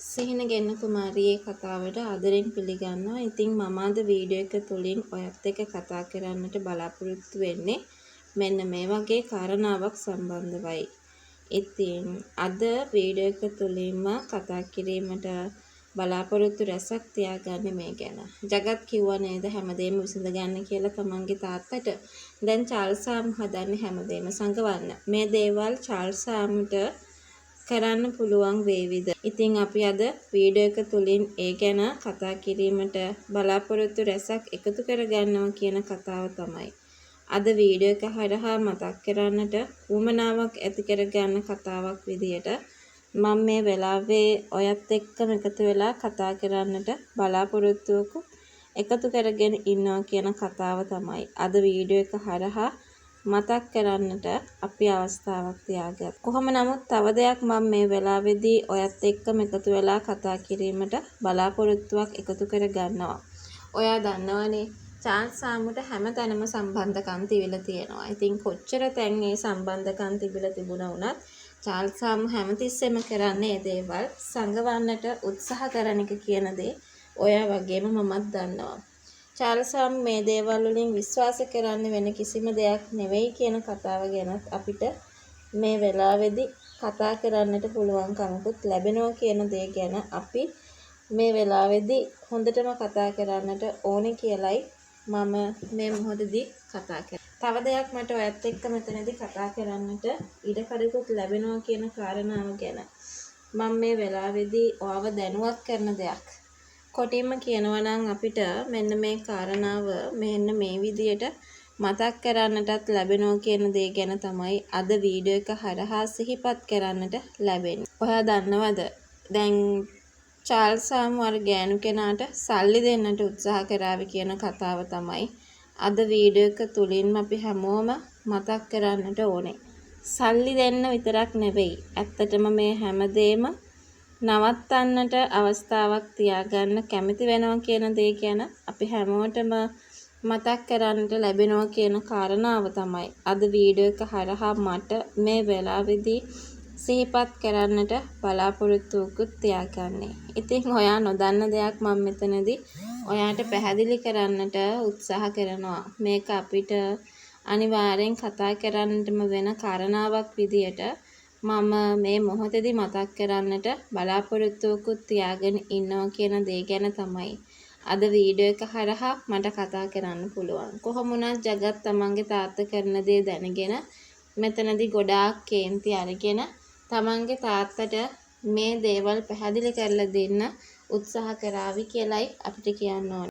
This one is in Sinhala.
සිහින ගෙන්න කුමාරියේ කතාවට ආදරෙන් පිළිගන්නවා. ඉතින් මම අද වීඩියෝ එක තුලින් ඔයත් එක්ක කතා කරන්නට බලාපොරොත්තු වෙන්නේ මෙන්න මේ වගේ කාරණාවක් සම්බන්ධවයි. ඉතින් අද වීඩියෝ එක තුලින්ම කතා කිරීමට බලාපොරොත්තු රැසක් තියාගන්නේ මේ ගැන. ජගත් කිව්වා නේද හැමදේම විසඳ ගන්න කියලා තමන්ගේ තාත්තට. දැන් චාල්ස් සාම් හදන්නේ හැමදේම සංගවන්න. මේ දේවල් චාල්ස් සාම්ට කරන්න පුළුවන් වේවිද? ඉතින් අපි අද වීඩියෝ එක තුලින් ඒ ගැන කතා කිරීමට බලාපොරොත්තු රැසක් එකතු කරගන්නවා කියන කතාව තමයි. අද වීඩියෝ එක හරහා මතක් කරන්නට උවමනාවක් ඇති කරගන්න කතාවක් විදියට මම මේ වෙලාවේ ඔයත් එක්කම එකතු වෙලා කතා කරන්නට බලාපොරොත්තුවක එකතු කරගෙන ඉන්නවා කියන කතාව තමයි අද වීඩියෝ එක හරහා මතක් කරන්නට අපි අවස්ථාවක් තියාගත්තා. කොහොම නමුත් තව දෙයක් මම මේ වෙලාවේදී ඔයත් එක්කම එකතු වෙලා කතා කිරීමට බලාපොරොත්තුවක් එකතු කර ගන්නවා. ඔයා දන්නවනේ චාල්ස් සාමුට හැමතැනම සම්බන්ධකම් තිබිලා තියෙනවා. ඉතින් කොච්චර තැන් මේ සම්බන්ධකම් තිබිලා තිබුණා වුණත් චාල්ස් සාමු හැමතිස්සෙම කරන්නේ මේ දේවල් සංගවන්නට උත්සාහ කරන එක කියන දේ ඔයා වගේම මමත් දන්නවා. චාල්ස් සාමු මේ දේවල් වලින් විශ්වාස කරන්න වෙන කිසිම දෙයක් නෙවෙයි කියන කතාව ගැනත් අපිට මේ වෙලාවේදී කතා කරන්නට පුළුවන් කමකුත් ලැබෙනවා කියන දේ ගැන අපි මේ වෙලාවේදී හොඳටම කතා කරන්නට ඕනේ කියලයි මම මේ මොහොතේදී කතා කරන්නේ. තව දෙයක් මට ඔයත් එක්ක මෙතනදී කතා කරන්නට ඉඩකඩකුත් ලැබෙනවා කියන කාරණාව ගැන මම මේ වෙලාවේදී ඔයව දැනුවත් කරන දෙයක්. කොටින්ම කියනවා නම් අපිට මෙන්න මේ කාරණාව මෙන්න මේ විදියට මතක් කරන්නටත් ලැබෙනවා කියන දේ ගැන තමයි අද වීඩියෝ එක හරහා සිහිපත් කරන්නට ලැබෙන්නේ. ඔයා දන්නවද? දැන් චාල්ස් සාමු අර ගෑනු කෙනාට සල්ලි දෙන්නට උත්සාහ කරාවි කියන කතාව තමයි අද වීඩියෝ එක තුලින්ම අපි හැමෝම මතක් කරන්නට ඕනේ. සල්ලි දෙන්න විතරක් නෙවෙයි. ඇත්තටම මේ හැමදේම නවත්තන්නට අවස්ථාවක් තියාගන්න කැමති වෙනවා කියන දේ ගැන අපි හැමෝටම මතක් කරන්නට ලැබෙනවා කියන කාරණාව තමයි අද වීඩියෝ එක හරහා මට මේ වෙලාවේදී සිහිපත් කරන්නට බලාපොරොත්තුකුත් තියාගන්නේ. ඉතින් ඔයා නොදන්න දෙයක් මම මෙතනදී ඔයාට පැහැදිලි කරන්නට උත්සාහ කරනවා. මේක අපිට අනිවාර්යෙන් කතා කරන්නටම වෙන කාරණාවක් විදියට මම මේ මොහොතේදී මතක් කරන්නට බලාපොරොත්තුකුත් තියාගෙන ඉන්නවා කියන දේ ගැන තමයි අද වීඩියෝ එක හරහා මට කතා කරන්න පුළුවන්. කොහොම වුණත් ජගත් තමන්ගේ තාත්තා කරන දේ දැනගෙන මෙතනදී ගොඩාක් කේන්ති අරගෙන තමන්ගේ තාත්තට මේ දේවල් පැහැදිලි කරලා දෙන්න උත්සාහ කරાવી කියලයි අපිට කියන්න ඕනේ.